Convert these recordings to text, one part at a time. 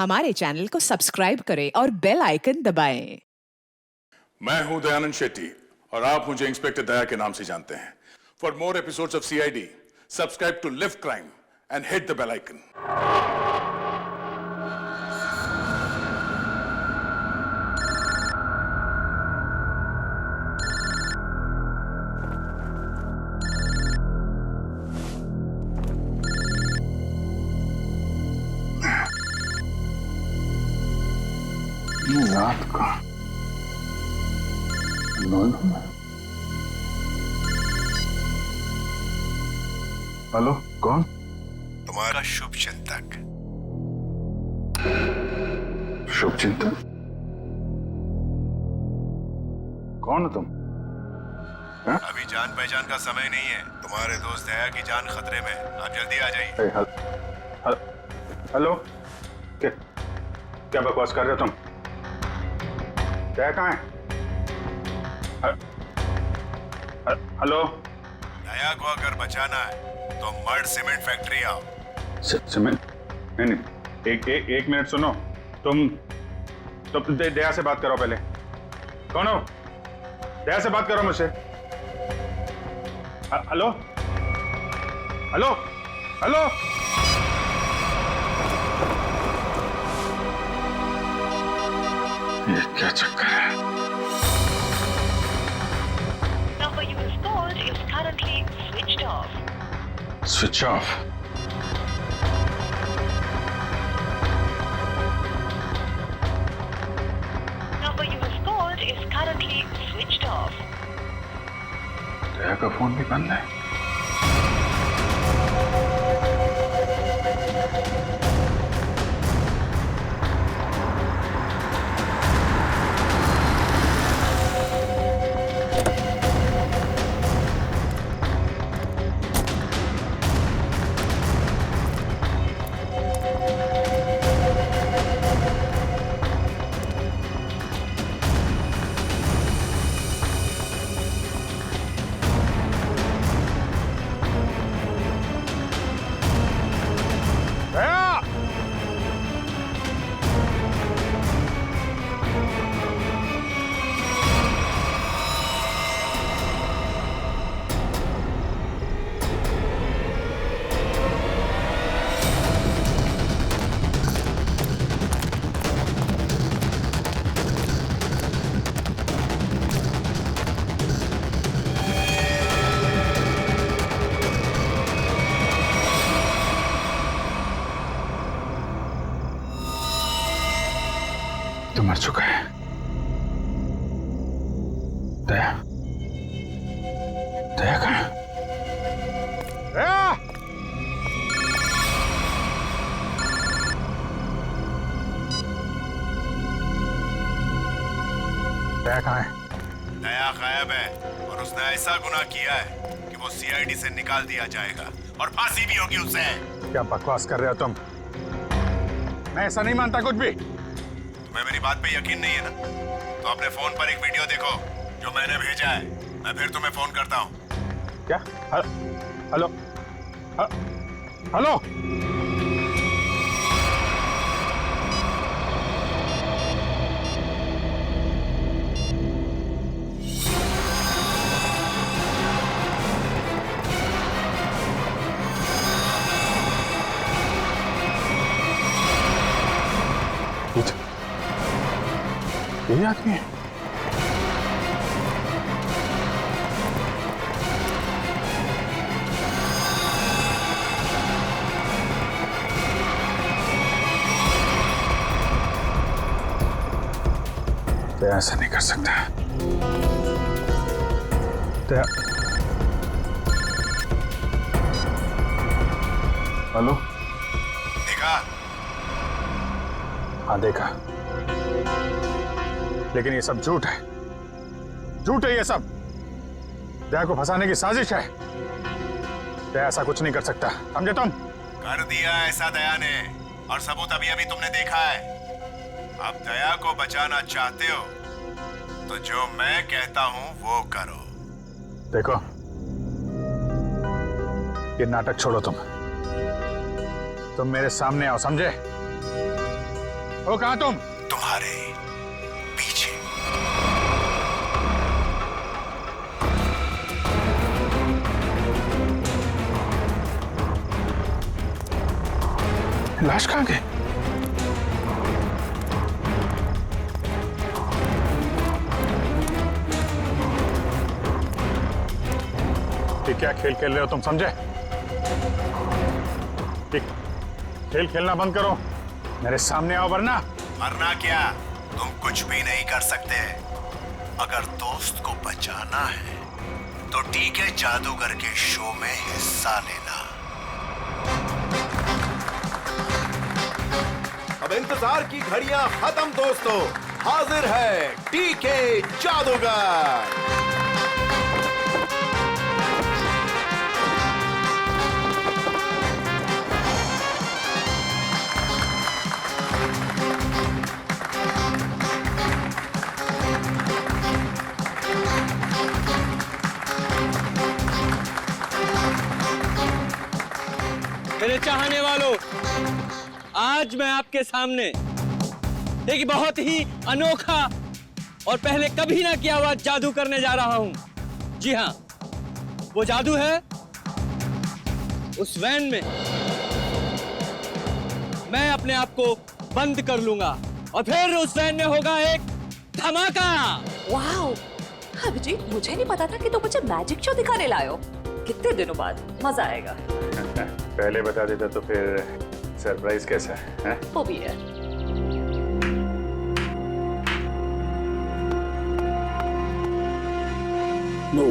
हमारे चैनल को सब्सक्राइब करें और बेल आइकन दबाएं। मैं हूं दयानंद शेट्टी और आप मुझे इंस्पेक्टर दया के नाम से जानते हैं। For more episodes of CID, subscribe to lift crime and hit the bell icon. रात का 9 नंबर। हेलो, कौन? तुम्हारा शुभ चिंतक। शुभ चिंतक? कौन हो तुम? अभी जान पहचान का समय नहीं है। तुम्हारे दोस्त दया की जान खतरे में। आप जल्दी आ जाइए। हेलो, क्या बकवास कर रहे हो तुम? दया कहाँ है? हेलो, दया को अगर बचाना है तो मर्ड सीमेंट फैक्ट्री आओ। सीमेंट? नहीं, एक मिनट सुनो। तुम दया से बात करो पहले। कौन हो? दया से बात करो मुझसे। Hello hello hello. ये क्या चक्कर है? Number you have called is currently switched off. Switch off? Number you have called is currently switched off. दया का फोन भी बंद है। तो मर चुका है। दया कहाँ है? दया कहाँ है? दया गायब है और उसने ऐसा गुनाह किया है कि वो सीआईडी से निकाल दिया जाएगा और फांसी भी होगी उसे। क्या बकवास कर रहे हो तुम? मैं ऐसा नहीं मानता कुछ भी। तुम्हें मेरी बात पे यकीन नहीं है ना? तो अपने फोन पर एक वीडियो देखो जो मैंने भेजा है। मैं फिर तुम्हें फोन करता हूँ। क्या? Hello hello. यही आदमी है? तो ऐसा नहीं कर सकता। हेलो, देखा? हाँ देखा, लेकिन ये सब झूठ है। झूठ है ये सब। दया को फंसाने की साजिश है। दया ऐसा कुछ नहीं कर सकता, समझे तुम? कर दिया ऐसा दया ने, और सबूत अभी अभी तुमने देखा है। अब दया को बचाना चाहते हो तो जो मैं कहता हूं वो करो। देखो, ये नाटक छोड़ो तुम मेरे सामने आओ, समझे? हो कहाँ तुम? तुम्हारे पीछे। लाश कहाँ गई? ये क्या खेल खेल रहे हो तुम, समझे? खेल खेलना बंद करो, मेरे सामने आओ वरना। वरना क्या? तुम कुछ भी नहीं कर सकते। अगर दोस्त को बचाना है तो ठीक है, जादूगर के शो में हिस्सा लेना। अब इंतजार की घड़ियां खत्म दोस्तों, हाजिर है टीके जादूगर। मेरे चाहने वालों, आज मैं आपके सामने एक बहुत ही अनोखा और पहले कभी ना किया हुआ जादू करने जा रहा हूं। जी हां, वो जादू है उस वैन में मैं अपने आप को बंद कर लूंगा और फिर उस वैन में होगा एक धमाका। वाओ, अभिजीत, मुझे नहीं पता था कि तुम मुझे मैजिक शो दिखाने लाए हो। कितने दिनों बाद, मजा आएगा। पहले बता देता तो फिर सरप्राइज कैसा है? वो भी है। नो,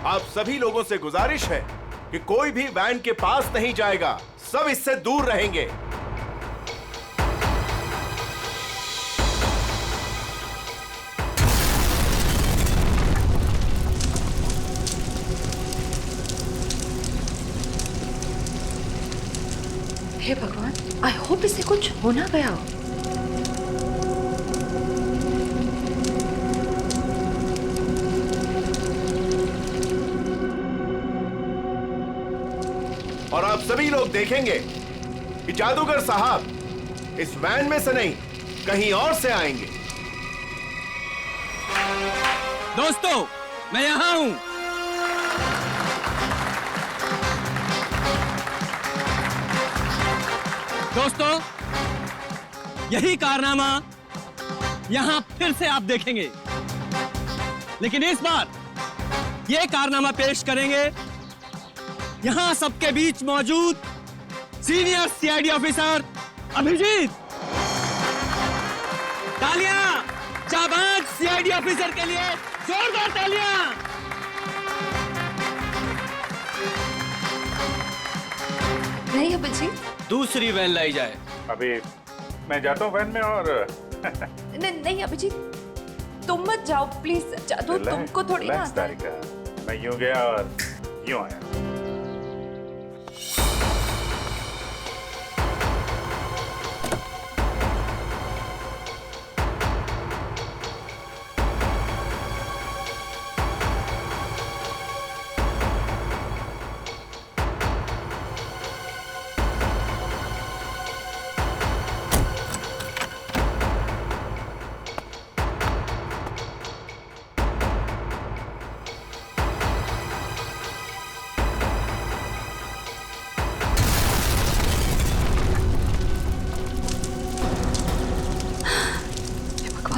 आप सभी लोगों से गुजारिश है कि कोई भी वैन के पास नहीं जाएगा, सब इससे दूर रहेंगे। हे भगवान, आई होप इससे कुछ हो ना गया हो। और आप सभी लोग देखेंगे कि जादूगर साहब इस वैन में से नहीं, कहीं और से आएंगे। दोस्तों, मैं यहां हूं। दोस्तों, यही कारनामा यहां फिर से आप देखेंगे, लेकिन इस बार यह कारनामा पेश करेंगे यहां सबके बीच मौजूद सीनियर सीआईडी ऑफिसर अभिजीत। तालियां जाबाज सीआईडी ऑफिसर के लिए, जोरदार तालियां। नहीं अभिजीत, दूसरी वैन लाई जाए। अभी मैं जाता हूँ वैन में और नहीं अभिजीत, तुम मत जाओ प्लीज। जादू तुमको थोड़ी ना आता है। तारिका, मैं यूं गया और यूं आया।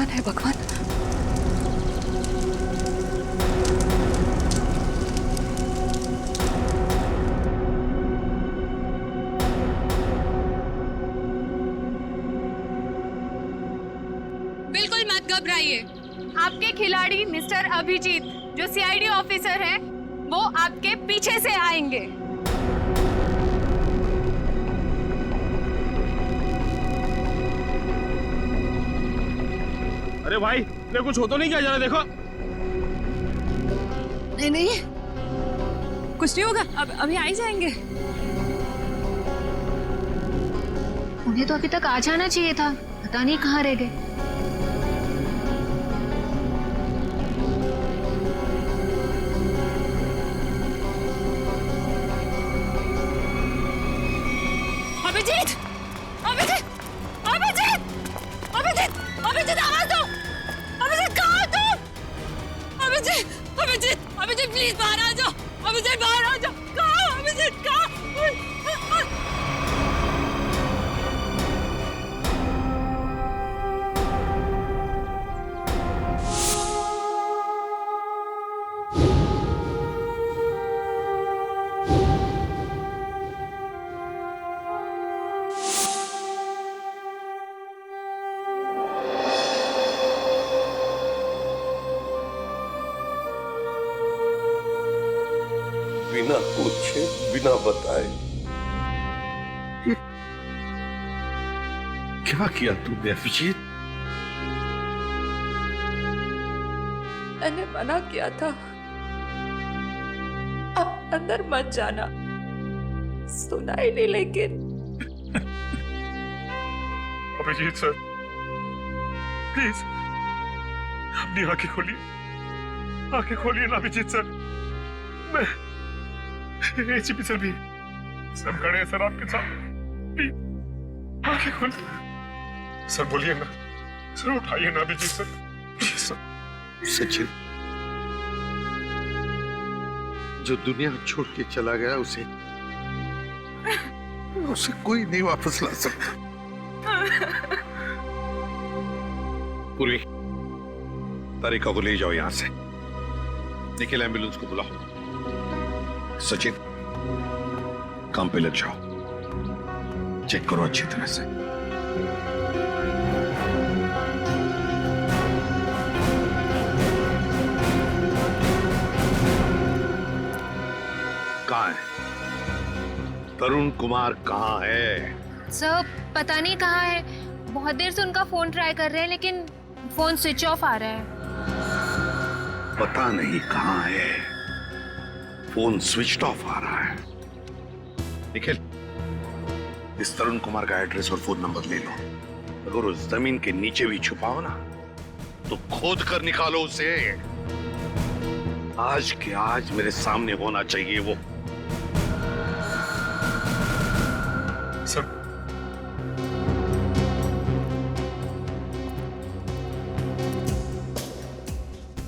है भगवान। बिल्कुल मत घबराइए। आपके खिलाड़ी मिस्टर अभिजीत जो सीआईडी ऑफिसर हैं, वो आपके पीछे से आएंगे। अरे भाई, कुछ हो तो नहीं क्या? जरा देखो। नहीं, कुछ नहीं होगा, अब अभी आ ही जाएंगे। उन्हें तो अभी तक आ जाना चाहिए था, पता नहीं कहाँ रह गए। अभिजीत, अभिजीत, अभिजीत, अभिजीत, अभिजीत, आवाज दो। अभिजीत, कहाँ हो तुम? अभिजीत, अभिजीत, अभिजीत, प्लीज बाहर आ जाओ। अभिजीत, बाहर आ जाओ। कहाँ हो अभिजीत, कहाँ? बिना पूछे बिना बताए क्या किया तूने अभिजीत? मैंने मना किया था, अब अंदर मत जाना। सुना ही नहीं, लेकिन अभिजीत सर, प्लीज अपनी आंखें खोलिए, आंखें खोलिए ना अभिजीत सर। मैं एसीपी सर भी सब खड़े हैं सर आपके साथ, प्लीज आंखें खोलिए सर। बोलिए ना सर, उठाइए ना Abhijeet sir, please sir. Sachin जो दुनिया छोड़ के चला गया उसे कोई नहीं वापस ला सकता। पूर्वी, तारिका को ले जाओ यहां से, निखिल एम्बुलेंस को बुलाओ। सचिन काम पे लग जाओ, चेक करो अच्छी तरह से। कहाँ है तरुण कुमार? कहाँ है सर? पता नहीं कहाँ है, बहुत देर से उनका फोन ट्राई कर रहे हैं लेकिन फोन स्विच ऑफ आ रहा है। पता नहीं कहाँ है, फोन स्विच ऑफ आ रहा है। निखिल, इस तरुण कुमार का एड्रेस और फोन नंबर ले लो। अगर उस जमीन के नीचे भी छुपाओ ना तो खोद कर निकालो उसे। आज के आज मेरे सामने होना चाहिए वो। सर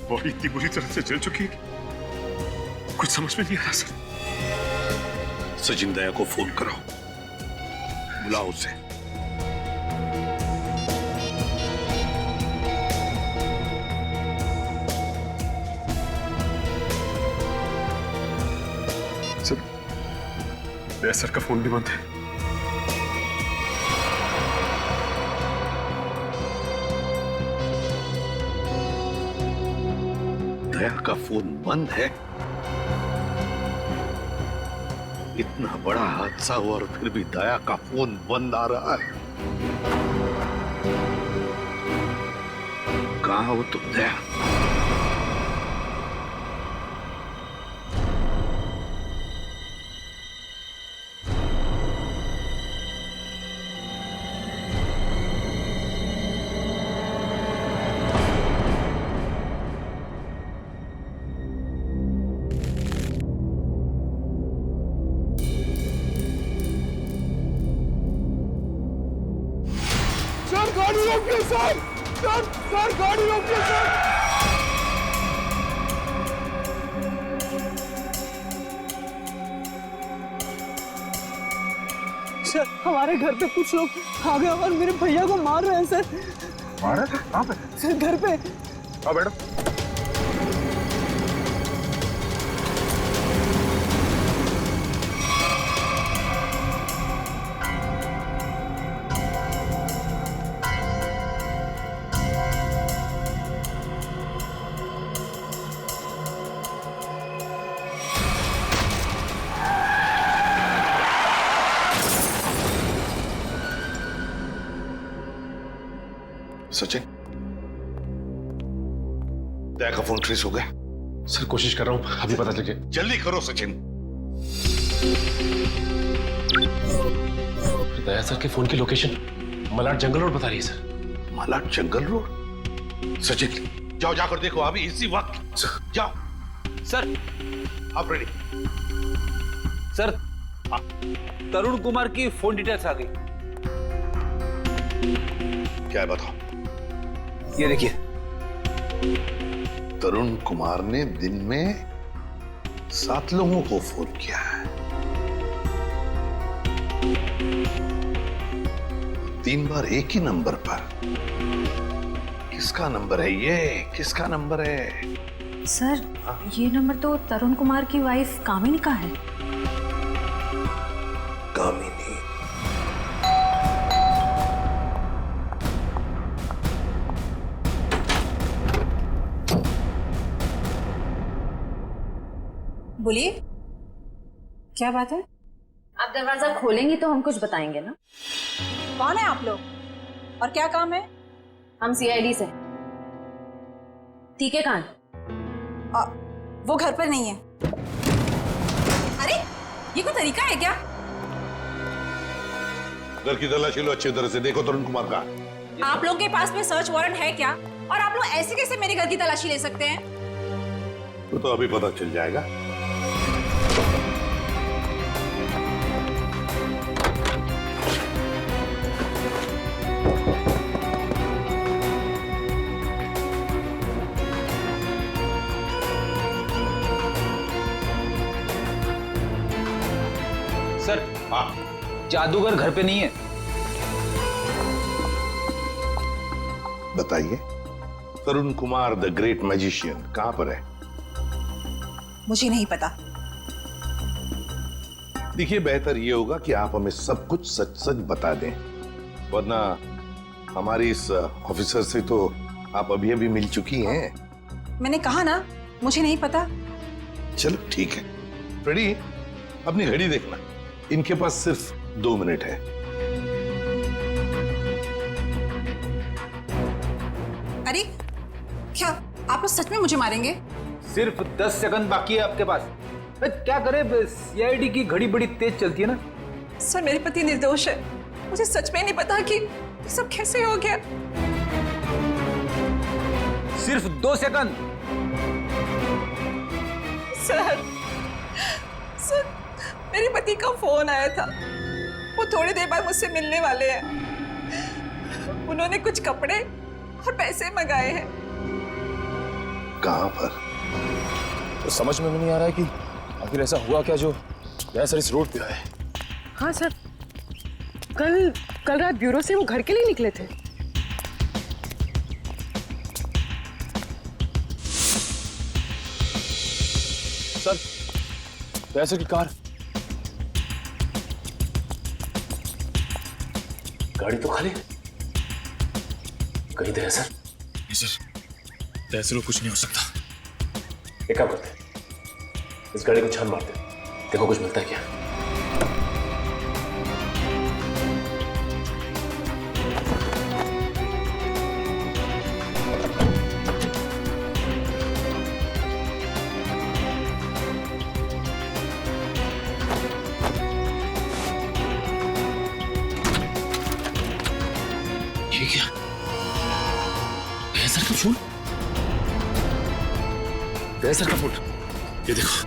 बॉडी इतनी बुरी तरह से जल चुकी है, कुछ समझ में नहीं आ रहा सर। सचिन दया को फोन कराओ, बुलाओ उसे। सर, दया सर का फोन भी बंद है। दया का फोन बंद है? इतना बड़ा हादसा हुआ और फिर भी दया का फोन बंद आ रहा है। कहाँ हो तुम दया? गाड़ी रोकिए सर, सर गाड़ी रोकिए सर। सर, हमारे घर पे कुछ लोग आ गए और मेरे भैया को मार रहे हैं सर। मार रहे? कहाँ पे? सर घर पे। हाँ मैडम। सचिन, दया का फोन ट्रेस हो गया? सर कोशिश कर रहा हूँ, अभी पता चल जाए। जल्दी करो सचिन, दया सर के फोन की लोकेशन मलाड जंगल रोड बता रही है सर। मलाड जंगल रोड? सचिन जाओ, जाकर देखो अभी इसी वक्त। जाओ सर। आप रेडी? सर, तरुण कुमार की फोन डिटेल्स आ गई। क्या है बताओ। ये देखिए। तरुण कुमार ने दिन में 7 लोगों को फोन किया है। 3 बार एक ही नंबर पर। किसका नंबर है ये? किसका नंबर है? सर, ये नंबर तो तरुण कुमार की वाइफ कामिनी का है। कामिनी? बोलिए, क्या बात है? आप दरवाजा खोलेंगी तो हम कुछ बताएंगे ना। कौन है आप लोग और क्या काम है? हम सीआईडी से। ठीक है कान? वो घर पर नहीं है। अरे, ये कोई तरीका है क्या? घर की तलाशी लो अच्छी तरह से, देखो तरुण कुमार का। आप लोगों के पास में सर्च वारंट है क्या? और आप लोग ऐसे कैसे मेरे घर की तलाशी ले सकते हैं? तो अभी पता चल जाएगा। सर, हाँ जादूगर घर पे नहीं है। बताइए, तरुण कुमार द ग्रेट मैजिशियन कहां पर है? मुझे नहीं पता। देखिए, बेहतर ये होगा कि आप हमें सब कुछ सच सच बता दें, वरना हमारी इस ऑफिसर से तो आप अभी अभी मिल चुकी हैं। मैंने कहा ना, मुझे नहीं पता। चलो ठीक है। रेडी? अपनी घड़ी देखना, इनके पास सिर्फ 2 मिनट है। अरे, क्या आप लोग सच में मुझे मारेंगे? सिर्फ 10 सेकंड बाकी है आपके पास। क्या करे, सीआईडी की घड़ी बड़ी तेज चलती है ना। सर, मेरे पति निर्दोष है। मुझे सच में नहीं पता कि ये सब कैसे हो गया। सिर्फ 2 सेकंड। सर, मेरे पति का फोन आया था। वो थोड़ी देर बाद मुझसे मिलने वाले हैं। उन्होंने कुछ कपड़े और पैसे मंगाए हैं। कहां पर? तो समझ में भी नहीं आ रहा है कि आखिर ऐसा हुआ क्या जो दया सर इस रोड पे आए। हाँ सर, कल रात ब्यूरो से वो घर के लिए निकले थे। सर, दया सर की कार, गाड़ी तो खाली। कहीं दया सर? नहीं सर, दया सर को कुछ नहीं हो सकता। एक काम करते हैं, इस गाड़ी को छान मारते हैं, देखो कुछ मिलता है क्या। ये क्या? दया सर का फोन? दया सर का फोन, ये देखो।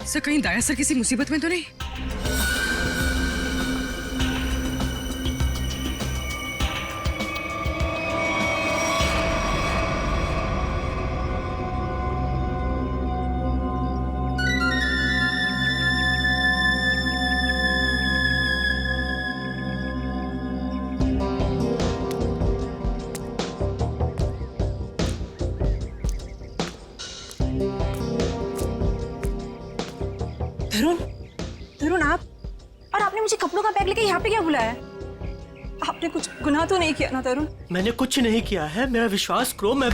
सर कहीं दया सर किसी मुसीबत में तो नहीं? तरुण, आप? और आपने मुझे कपड़ों का बैग लेके यहाँ पे क्या बुलाया? आपने कुछ गुनाह तो नहीं किया ना तरुण? मैंने कुछ नहीं किया है, मेरा विश्वास करो। मैं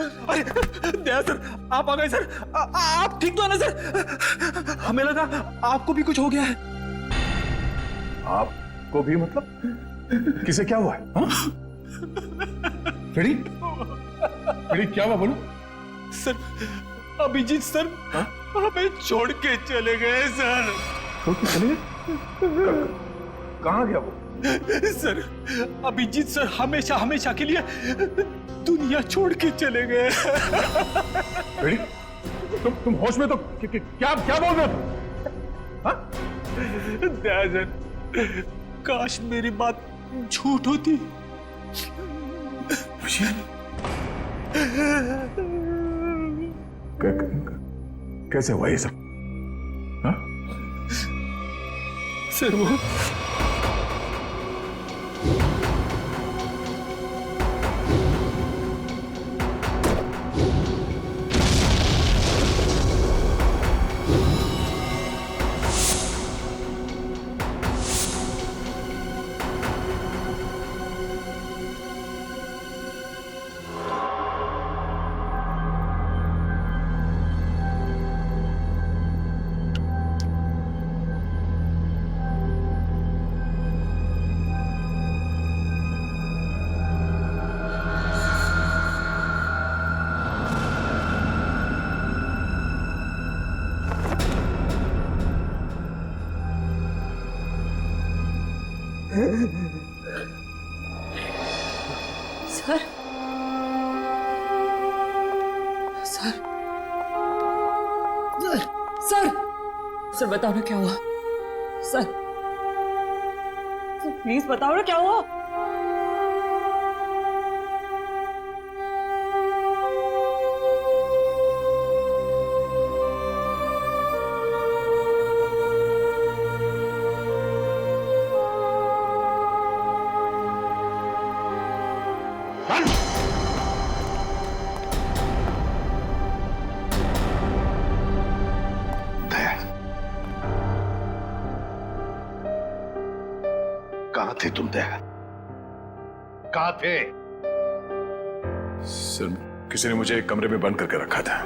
अरे दया सर, आप आ गए सर। आप ठीक तो है ना सर? हमें लगा आपको भी कुछ हो गया है। आपको भी मतलब? किसे क्या हुआ है? रेडी रेडी, क्या हुआ बोलो? सर अभिजीत सर हमें छोड़ के चले गए सर। छोड़ के चले गए? कहाँ गया वो? सर अभिजीत सर हमेशा हमेशा के लिए दुनिया छोड़ के चले गए। रेडी, तुम होश में तो क्या क्या बोल रहे हो? दया सर, काश मेरी बात झूठ होती। कैसे हुआ ये सब? हाँ? सर वो सर सर सर सर बताओ ना क्या हुआ? सर प्लीज बताओ ना क्या हुआ? कहां थे तुम दया? कहां थे? सर किसी ने मुझे एक कमरे में बंद करके रखा था।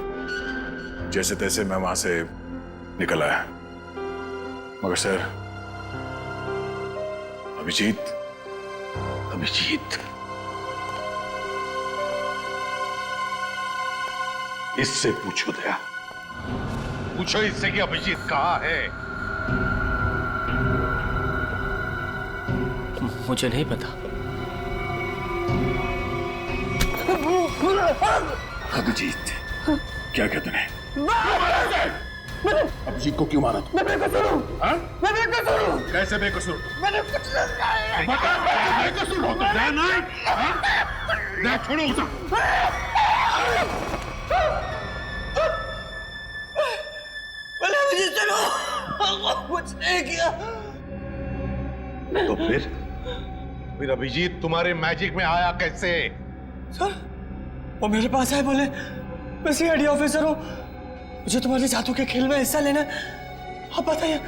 जैसे तैसे मैं वहां से निकल आया, मगर सर अभिजीत अभिजीत इससे पूछो दया, पूछो इससे कि अभिजीत कहां है? मुझे नहीं पता। अभिजीत क्या कहते हैं? अभिजीत को क्यों मारा तुम? मैं बेकसूर हूँ। हाँ? मैं बेकसूर हूँ। कैसे बेकसूर? मैंने कुछ नहीं बता, बेकसूर हो तो दया नहीं? दया छोड़ो उसे। मैंने मुझे चलो कुछ नहीं किया। तो फिर अभिजीत तुम्हारे मैजिक में आया कैसे? सर वो मेरे पास आए, बोले मैं सीआईडी ऑफिसर हूँ, मुझे तुम्हारे जादू के खेल में हिस्सा लेना है। आप बताइए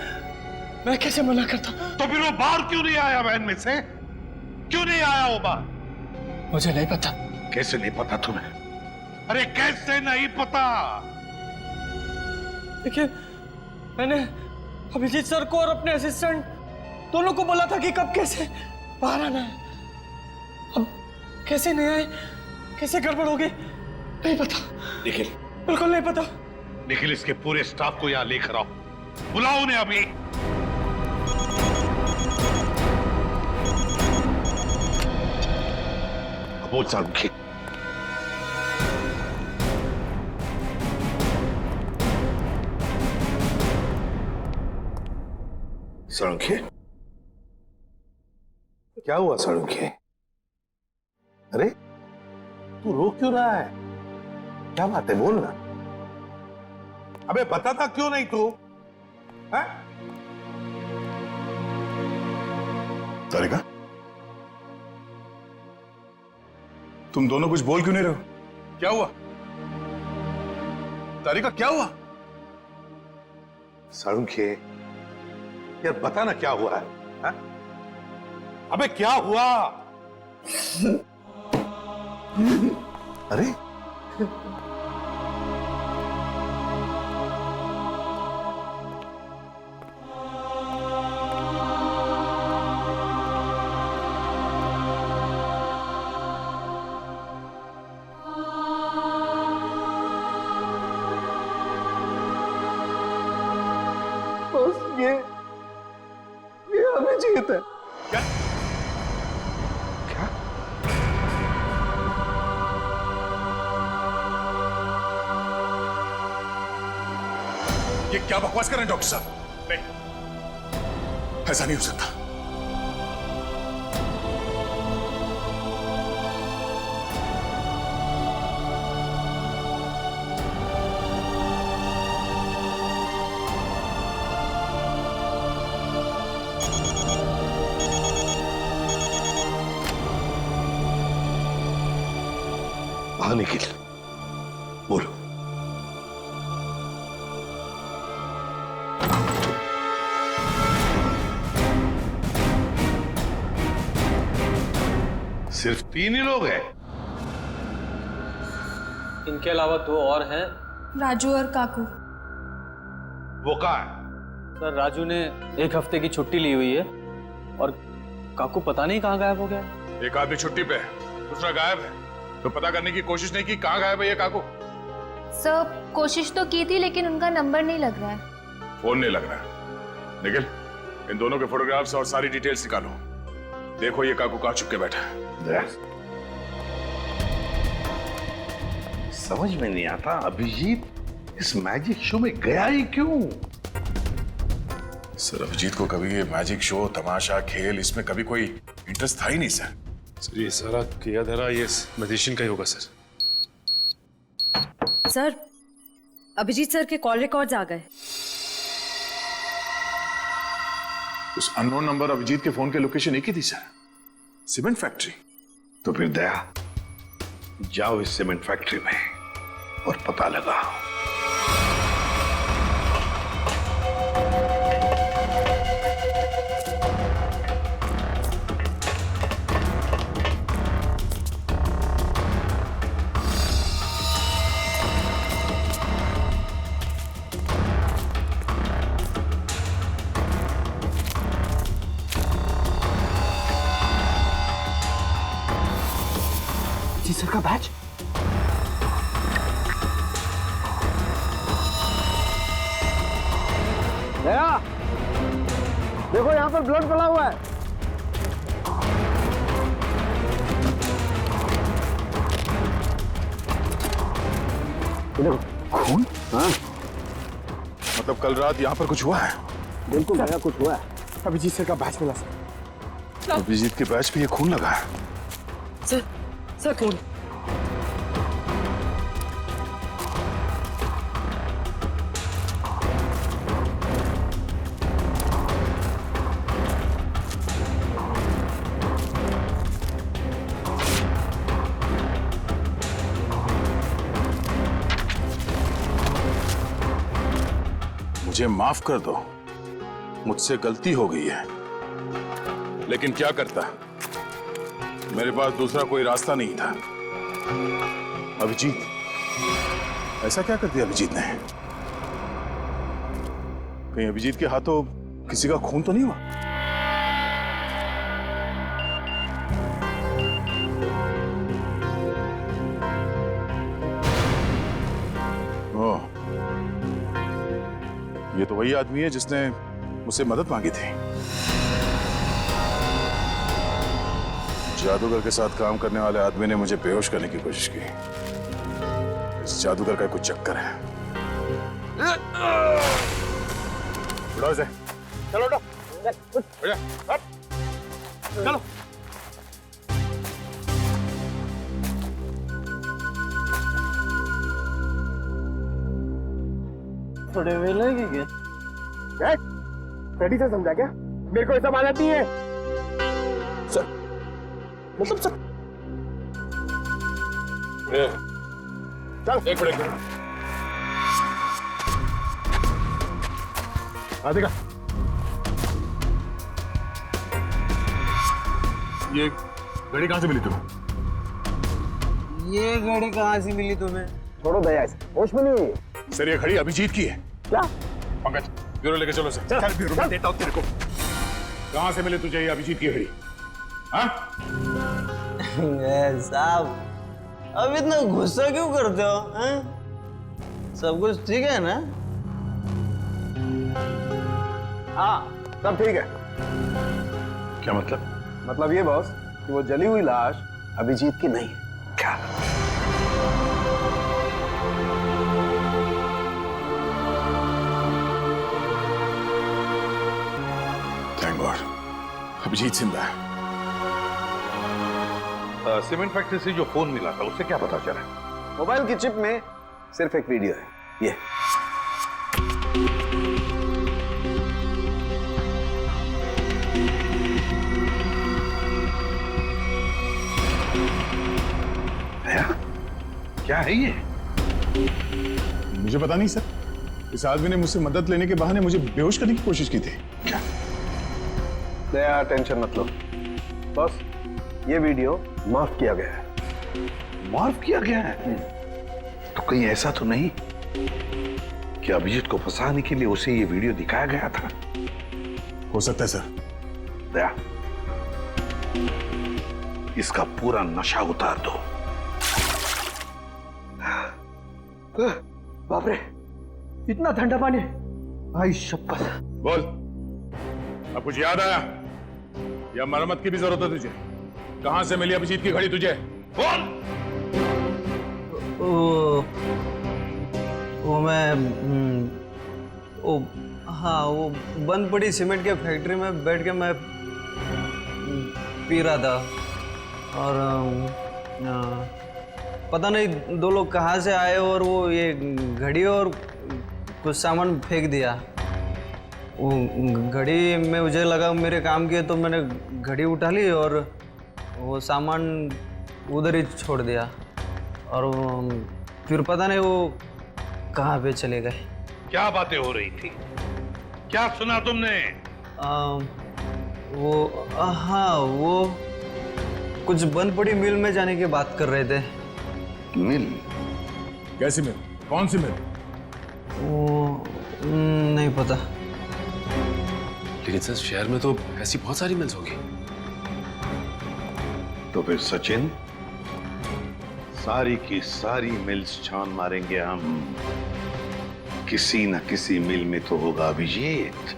मैं कैसे मना करता? तो फिर वो बाहर क्यों नहीं आया वैन में से? क्यों नहीं आया वो बाहर? मुझे नहीं पता। कैसे नहीं पता तुम्हें? अरे कैसे नहीं पता? देखिए मैंने अभिजीत सर को और अपने असिस्टेंट दोनों को बोला था कि कब कैसे बाहर आना है। अब कैसे नहीं आए, कैसे गड़बड़ हो गई नहीं पता। निखिल, बिल्कुल नहीं पता। निखिल इसके पूरे स्टाफ को यहाँ लेकर आओ, बुलाओ उन्हें अभी। बोल सारुखी, सारुखी क्या हुआ? सारुखी अरे तू रो क्यों रहा है? क्या बात है, बोल ना। अबे बताता क्यों नहीं तू? तारिका तुम दोनों कुछ बोल क्यों नहीं रहे हो? क्या हुआ? तारिका क्या हुआ? सारुखी यार बता ना क्या हुआ है? अबे क्या हुआ? अरे ये अभिजीत है। क्या? क्या? ये क्या बकवास कर रहे हैं डॉक्टर साहब? नहीं, ऐसा नहीं हो सकता। हाँ निखिल, बोलो। सिर्फ 3 ही लोग हैं? इनके अलावा 2 और हैं। राजू और काकू। वो कहाँ है? सर राजू ने 1 हफ्ते की छुट्टी ली हुई है और काकू पता नहीं कहाँ गायब हो गया। एक आदमी छुट्टी पे है, दूसरा गायब है, तो पता करने की कोशिश नहीं की कहाँ गायब है ये काकू? सर कोशिश तो की थी लेकिन उनका नंबर नहीं लग रहा है। फोन नहीं लग रहा है। निखिल, इन दोनों के फोटोग्राफ्स और सारी डिटेल्स निकालो। देखो ये काकू कहाँ छुप के बैठा है। समझ में नहीं आता अभिजीत इस मैजिक शो में गया ही क्यों? सर अभिजीत को कभी ये मैजिक शो, तमाशा, खेल, इसमें कभी कोई इंटरेस्ट था ही नहीं सर। सर ये सारा किया धरा ये मैजिशियन का ही होगा सर। सर अभिजीत सर के कॉल रिकॉर्ड्स आ गए। उस अननोन नंबर अभिजीत के फोन के लोकेशन एक ही थी सर, सीमेंट फैक्ट्री। तो फिर दया, जाओ इस सीमेंट फैक्ट्री में और पता लगाओ। जी सर का बैच। दया, देखो यहाँ पर ब्लड पड़ा हुआ है। देखो खून? हाँ, मतलब कल रात यहाँ पर कुछ हुआ है? बिल्कुल दया, कुछ हुआ है। अभिजीत सर का बैच मिला सर। अभिजीत के बैच पे ये खून लगा है। सर खून। मुझे माफ कर दो, मुझसे गलती हो गई है, लेकिन क्या करता, मेरे पास दूसरा कोई रास्ता नहीं था। अभिजीत, ऐसा क्या कर दिया अभिजीत ने? कहीं अभिजीत के हाथों किसी का खून तो नहीं हुआ? ओह, ये तो वही आदमी है जिसने मुझसे मदद मांगी थी। जादूगर के साथ काम करने वाले आदमी ने मुझे बेहोश करने की कोशिश की। इस जादूगर का कुछ चक्कर है। उड़ाओ इसे। चलो उठो। चलो। थोड़े वे लगेंगे। रेडी से समझा क्या? मेरे को ये सब आदत नहीं है। सर, मतलब सर। चल, एक मिनट। देखा ये घड़ी कहां से मिली तुम्हें? ये घड़ी कहाँ से मिली तुम्हें? छोड़ो दया इसे, होश में नहीं है। सर ये घड़ी अभिजीत की है। क्या? पंकज ब्यूरो लेके चलो सर। चल ब्यूरो में देता हूँ तेरे को। कहाँ से मिले तुझे ये अभिजीत की घड़ी? हाँ? साहब, अब इतना गुस्सा क्यों करते हो? हैं? सब कुछ ठीक है ना? हाँ सब ठीक है। क्या मतलब? मतलब ये बॉस कि वो जली हुई लाश अभिजीत की नहीं है। क्या? थैंक गॉड, अभिजीत जिंदा है। सीमेंट फैक्ट्री से जो फोन मिला था उससे क्या पता चला? मोबाइल की चिप में सिर्फ एक वीडियो है, ये। क्या है ये? मुझे पता नहीं सर, इस आदमी ने मुझसे मदद लेने के बहाने मुझे बेहोश करने की कोशिश की थी। क्या? दया टेंशन मत लो बॉस, ये वीडियो माफ किया गया है। माफ किया गया है? तो कहीं ऐसा तो नहीं कि अभिजीत को फंसाने के लिए उसे ये वीडियो दिखाया गया था? हो सकता है सर। दया, इसका पूरा नशा उतार दो। बाप रे, इतना ठंडा पानी! भाई शपथ। बोल, अब कुछ याद आया या मरम्मत की भी जरूरत है तुझे? कहां से मिली अभिजीत की घड़ी तुझे? बोल। वो मैं हाँ, वो बंद पड़ी सीमेंट के फैक्ट्री में बैठ के मैं पी रहा था और पता नहीं दो लोग कहाँ से आए और वो ये घड़ी और कुछ सामान फेंक दिया। वो घड़ी में मुझे लगा मेरे काम की है तो मैंने घड़ी उठा ली और वो सामान उधर ही छोड़ दिया और फिर पता नहीं वो कहाँ पे चले गए। क्या बातें हो रही थी? क्या सुना तुमने? हाँ, वो कुछ बंद पड़ी मिल में जाने की बात कर रहे थे। मिल? कैसी मिल? कौन सी मिल? वो नहीं पता। लेकिन सर शहर में तो ऐसी बहुत सारी मिल्स होगी। तो फिर सचिन, सारी की सारी मिल्स छान मारेंगे हम। किसी न किसी मिल में तो होगा अभिजीत।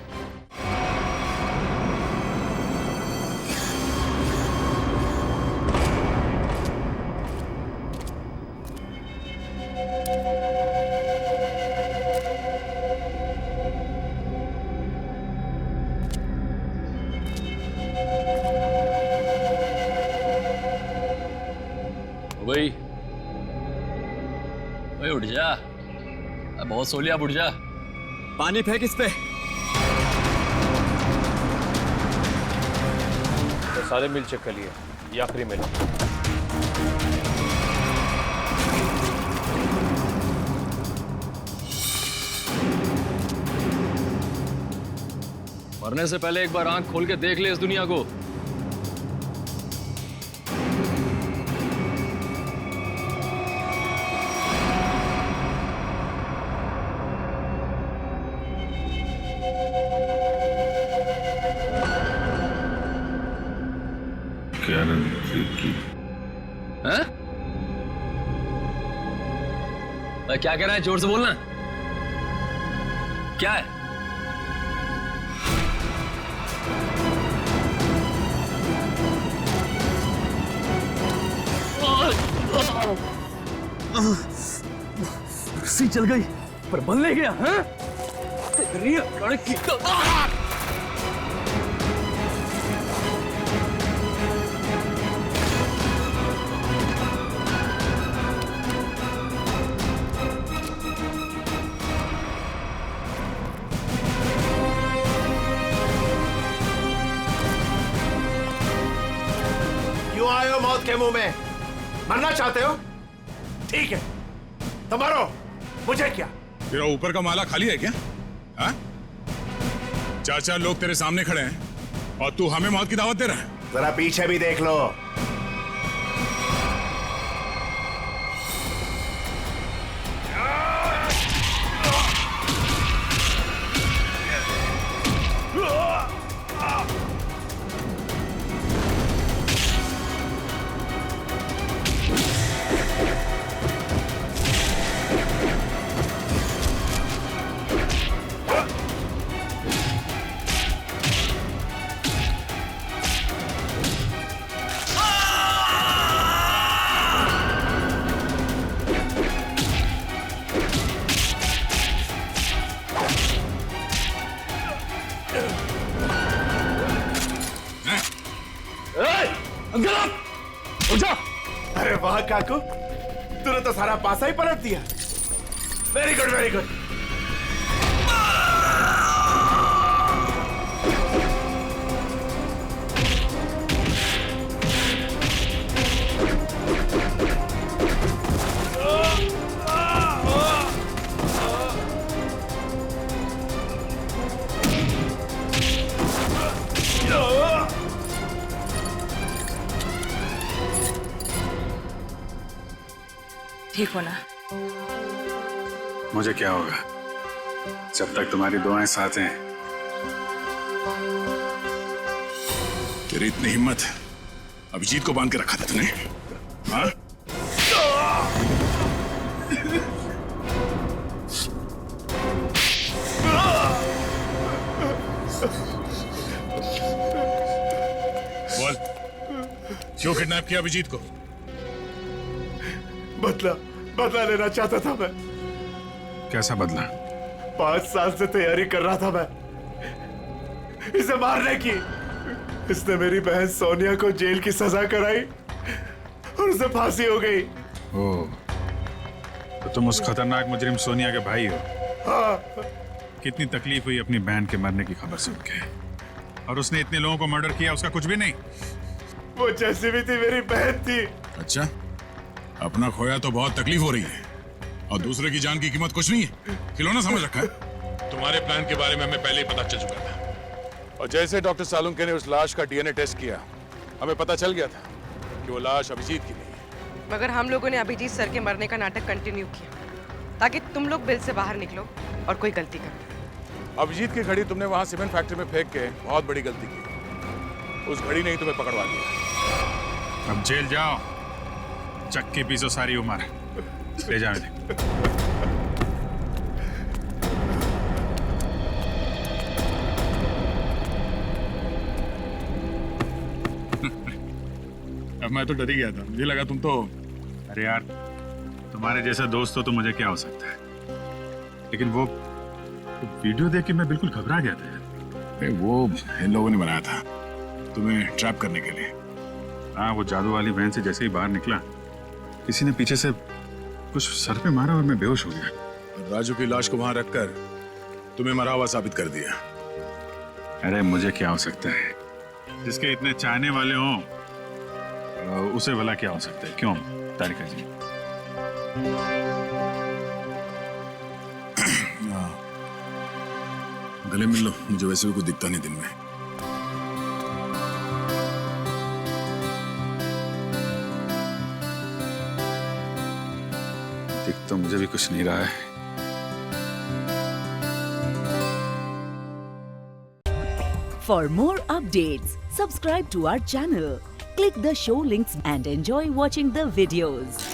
भाई उठ जा, बहुत सो लिया, उठ जा। पानी फेंक इस पे। तो सारे मिल चेक कर लिए, ये आखिरी मिल। मरने से पहले एक बार आंख खोल के देख ले इस दुनिया को। हैं? क्या कह रहा है? जोर से बोलना। क्या है? रस्सी चल गई पर बल नहीं गया। हैं? तेरी लड़की का क्यों आए हो मौत के मुंह में? मरना चाहते हो? ठीक है तो मरो, मुझे क्या? तेरा ऊपर का माला खाली है क्या? हाँ? चाचा लोग तेरे सामने खड़े हैं और तू हमें मौत की दावत दे रहा है। जरा पीछे भी देख लो। काकू, तूने तो सारा पासा ही पलट दिया। Very good, very good. ठीक हो ना? मुझे क्या होगा जब तक तुम्हारी दुआएं साथ हैं। तेरी इतनी हिम्मत, अभिजीत को बांध के रखा था तूने? हाँ? बोल, क्यों किडनैप किया अभिजीत को? बदला लेना चाहता था मैं। कैसा बदला? 5 साल से तैयारी कर रहा था मैं इसे मारने की। इसने मेरी बहन सोनिया को जेल की सजा कराई और उसे फांसी हो गई। ओह, तो तुम उस खतरनाक मुजरिम सोनिया के भाई हो? हाँ। कितनी तकलीफ हुई अपनी बहन के मरने की खबर सुन के। और उसने इतने लोगों को मर्डर किया, उसका कुछ भी नहीं? वो जैसी भी थी मेरी बहन थी। अच्छा, अपना खोया तो बहुत तकलीफ हो रही है और दूसरे की जान की कीमत कुछ नहीं है। खिलौना समझ रखा है? तुम्हारे प्लान के बारे में हमें पहले ही पता चल चुका था और जैसे डॉक्टर सालुंके ने उस लाश का डीएनए टेस्ट किया, हमें पता चल गया था कि वो लाश अभिजीत की नहीं है। मगर हम लोगों ने अभिजीत सर के मरने का नाटक कंटिन्यू किया ताकि तुम लोग बिल से बाहर निकलो और कोई गलती करो। अभिजीत की घड़ी तुमने वहां सीमेंट फैक्ट्री में फेंक के बहुत बड़ी गलती की। उस घड़ी ने ही तुम्हें पकड़वा दिया। अब जेल जाओ, चक्की पीसो सारी उम्र। ले जाओ इन्हें। अब मैं तो डर ही गया था, मुझे लगा तुम तो। अरे यार, तुम्हारे जैसा दोस्त हो तो मुझे क्या हो सकता है, लेकिन वो वीडियो देख के मैं बिल्कुल घबरा गया था यार। वो इन लोगों ने बनाया था तुम्हें ट्रैप करने के लिए। हाँ, वो जादू वाली वैन से जैसे ही बाहर निकला, किसी ने पीछे से कुछ सर पे मारा और मैं बेहोश हो गया। राजू की लाश को वहां रखकर तुम्हें मरा हुआ साबित कर दिया। अरे मुझे क्या हो सकता है, जिसके इतने चाहने वाले हों उसे भला क्या हो सकता है? क्यों तारिका जी? गले मिल लो, मुझे वैसे भी कुछ दिखता नहीं दिन में। दिख तो मुझे भी कुछ नहीं रहा है। For more updates, subscribe to our channel, click the show links and enjoy watching the videos.